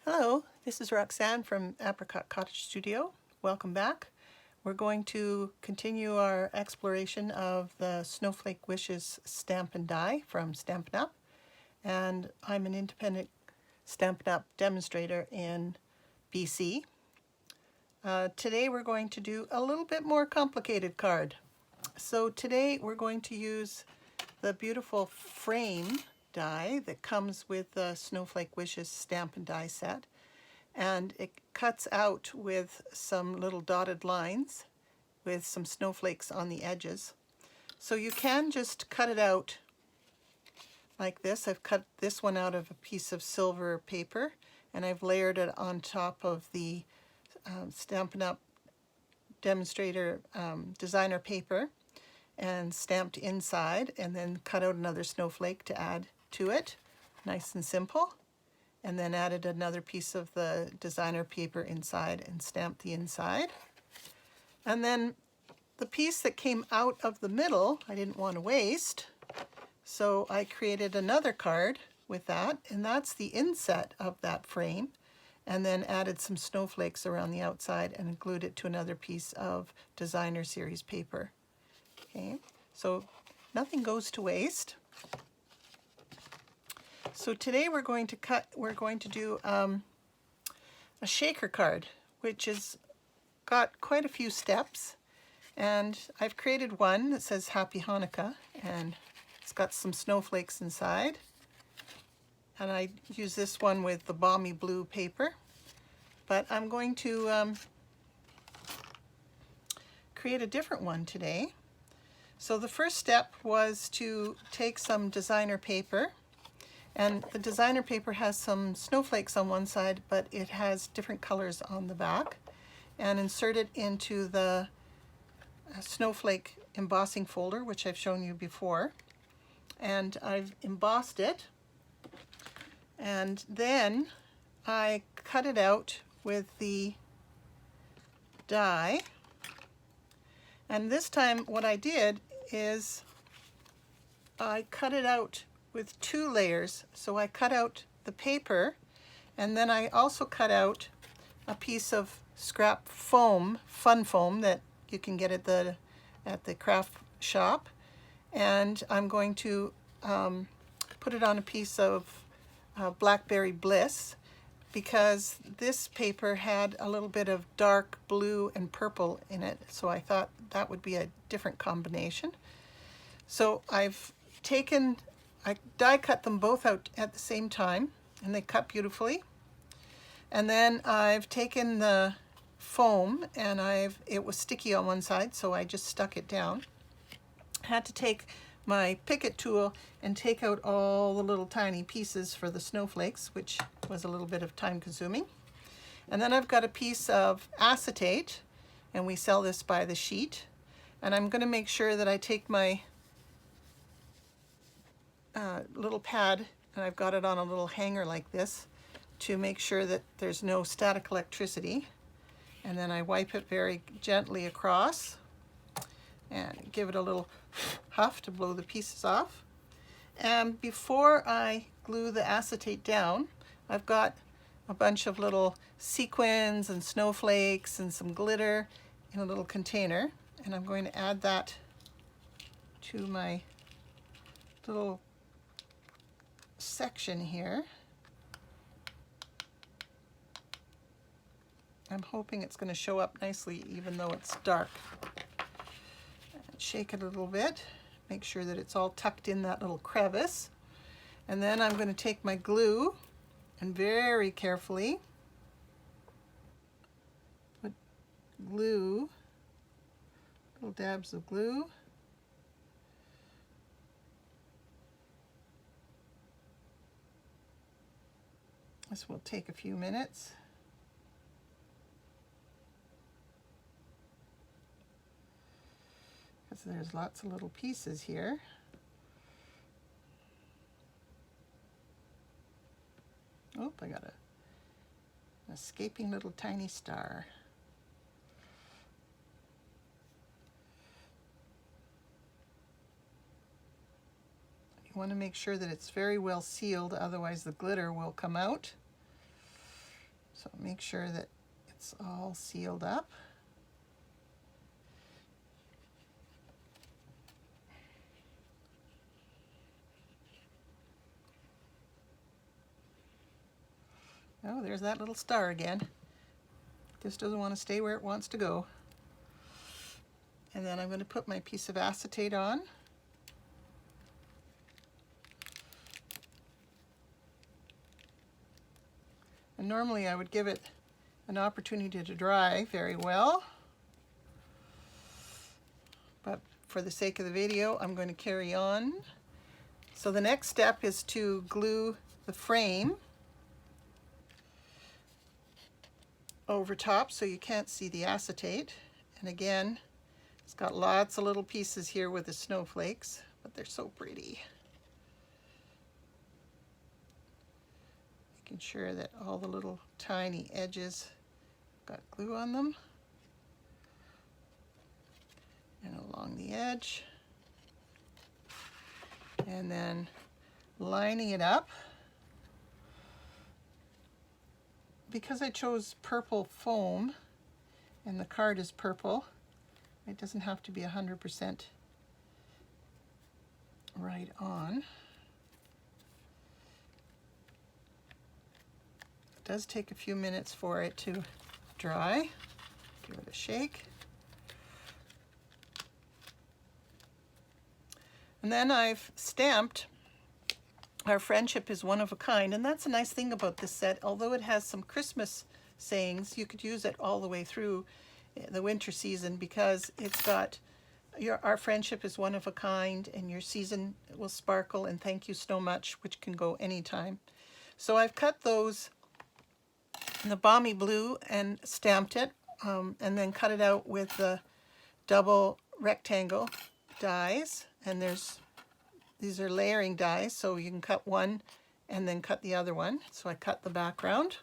Hello, this is Roxanne from Apricot Cottage Studio. Welcome back. We're going to continue our exploration of the Snowflake Wishes stamp and die from Stampin' Up! And I'm an independent Stampin' Up! Demonstrator in BC. Today we're going to do a little bit more complicated card. So today we're going to use the beautiful frame die that comes with the Snowflake Wishes stamp and die set. And it cuts out with some little dotted lines with some snowflakes on the edges. So you can just cut it out like this. I've cut this one out of a piece of silver paper and I've layered it on top of the Stampin' Up! Demonstrator designer paper and stamped inside, and then cut out another snowflake to add to it. Nice and simple. And then added another piece of the designer paper inside and stamped the inside. And then the piece that came out of the middle, I didn't want to waste, so I created another card with that, and that's the inset of that frame, and then added some snowflakes around the outside and glued it to another piece of designer series paper. Okay, so nothing goes to waste. So today we're going to do a shaker card, which has got quite a few steps. And I've created one that says Happy Hanukkah, and it's got some snowflakes inside. And I use this one with the balmy blue paper. But I'm going to create a different one today. So the first step was to take some designer paper, and the designer paper has some snowflakes on one side, but it has different colors on the back, and insert it into the snowflake embossing folder, which I've shown you before. And I've embossed it, and then I cut it out with the die. And this time what I did is I cut it out with two layers. So I cut out the paper, and then I also cut out a piece of scrap foam, fun foam, that you can get at the craft shop. And I'm going to put it on a piece of Blackberry Bliss, because this paper had a little bit of dark blue and purple in it, so I thought that would be a different combination. So I die cut them both out at the same time, and they cut beautifully. And then I've taken the foam, and it was sticky on one side, so I just stuck it down. I had to take my Picket tool and take out all the little tiny pieces for the snowflakes, which was a little bit of time consuming. And then I've got a piece of acetate, and we sell this by the sheet. And I'm going to make sure that I take my little pad, and I've got it on a little hanger like this, to make sure that there's no static electricity. And then I wipe it very gently across and give it a little huff to blow the pieces off. And before I glue the acetate down, I've got a bunch of little sequins and snowflakes and some glitter in a little container, and I'm going to add that to my little section here. I'm hoping it's going to show up nicely even though it's dark. Shake it a little bit, make sure that it's all tucked in that little crevice. And then I'm going to take my glue and very carefully put little dabs of glue. This will take a few minutes. So there's lots of little pieces here. Oh, I got an escaping little tiny star. You want to make sure that it's very well sealed, otherwise the glitter will come out. So make sure that it's all sealed up. Oh, there's that little star again. This doesn't want to stay where it wants to go. And then I'm going to put my piece of acetate on. And normally I would give it an opportunity to dry very well. But for the sake of the video, I'm going to carry on. So the next step is to glue the frame over top so you can't see the acetate. And again, it's got lots of little pieces here with the snowflakes, but they're so pretty. Making sure that all the little tiny edges got glue on them. And along the edge. And then lining it up. Because I chose purple foam and the card is purple, it doesn't have to be 100% right on. It does take a few minutes for it to dry. Give it a shake. And then I've stamped Our Friendship is One of a Kind, and that's a nice thing about this set. Although it has some Christmas sayings, you could use it all the way through the winter season because it's got our friendship is one of a kind and your season will sparkle and thank you so much, which can go anytime. So I've cut those in the balmy blue and stamped it and then cut it out with the double rectangle dies, and these are layering dies, so you can cut one and then cut the other one. So I cut the background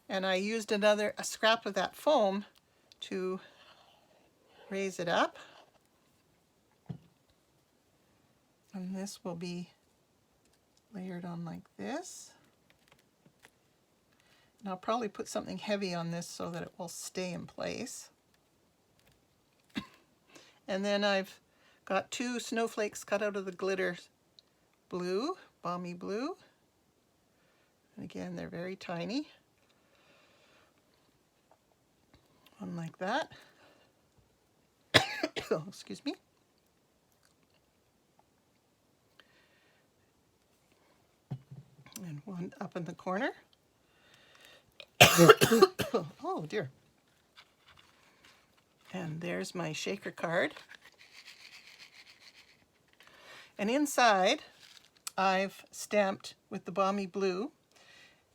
and I used a scrap of that foam to raise it up. And this will be layered on like this. And I'll probably put something heavy on this so that it will stay in place. And then I've got two snowflakes cut out of the glitter blue, balmy blue. And again, they're very tiny. One like that. Oh, excuse me. And one up in the corner. Oh dear. And there's my shaker card. And inside, I've stamped with the balmy blue.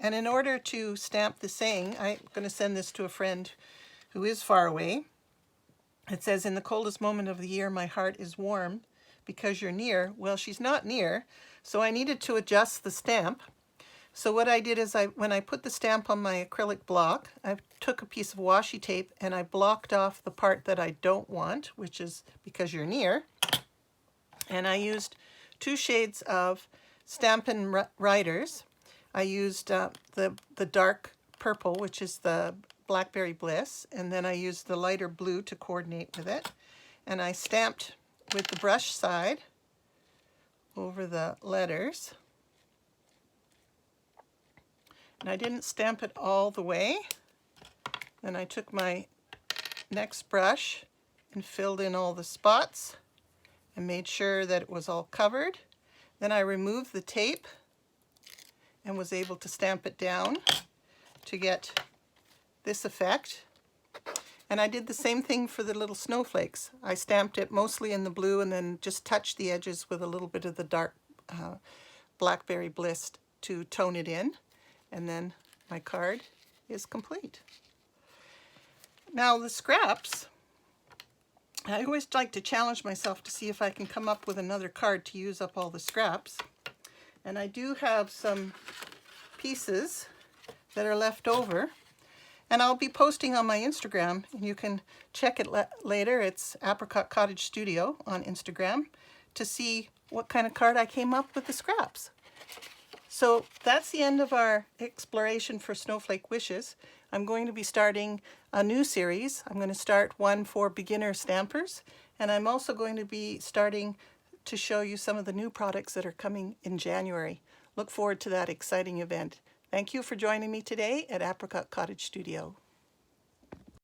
And in order to stamp the saying, I'm going to send this to a friend who is far away. It says, "In the coldest moment of the year, my heart is warm because you're near." Well, she's not near, so I needed to adjust the stamp. So what I did is when I put the stamp on my acrylic block, I took a piece of washi tape and I blocked off the part that I don't want, which is "because you're near." And I used two shades of Stampin' Writers. I used the dark purple, which is the Blackberry Bliss, and then I used the lighter blue to coordinate with it. And I stamped with the brush side over the letters. And I didn't stamp it all the way. Then I took my next brush and filled in all the spots and made sure that it was all covered. Then I removed the tape and was able to stamp it down to get this effect. And I did the same thing for the little snowflakes. I stamped it mostly in the blue and then just touched the edges with a little bit of the dark Blackberry Bliss to tone it in. And then my card is complete. Now the scraps, I always like to challenge myself to see if I can come up with another card to use up all the scraps. And I do have some pieces that are left over. And I'll be posting on my Instagram, and you can check it later. It's Apricot Cottage Studio on Instagram to see what kind of card I came up with the scraps. So that's the end of our exploration for Snowflake Wishes. I'm going to be starting a new series. I'm going to start one for beginner stampers, and I'm also going to be starting to show you some of the new products that are coming in January. Look forward to that exciting event. Thank you for joining me today at Apricot Cottage Studio.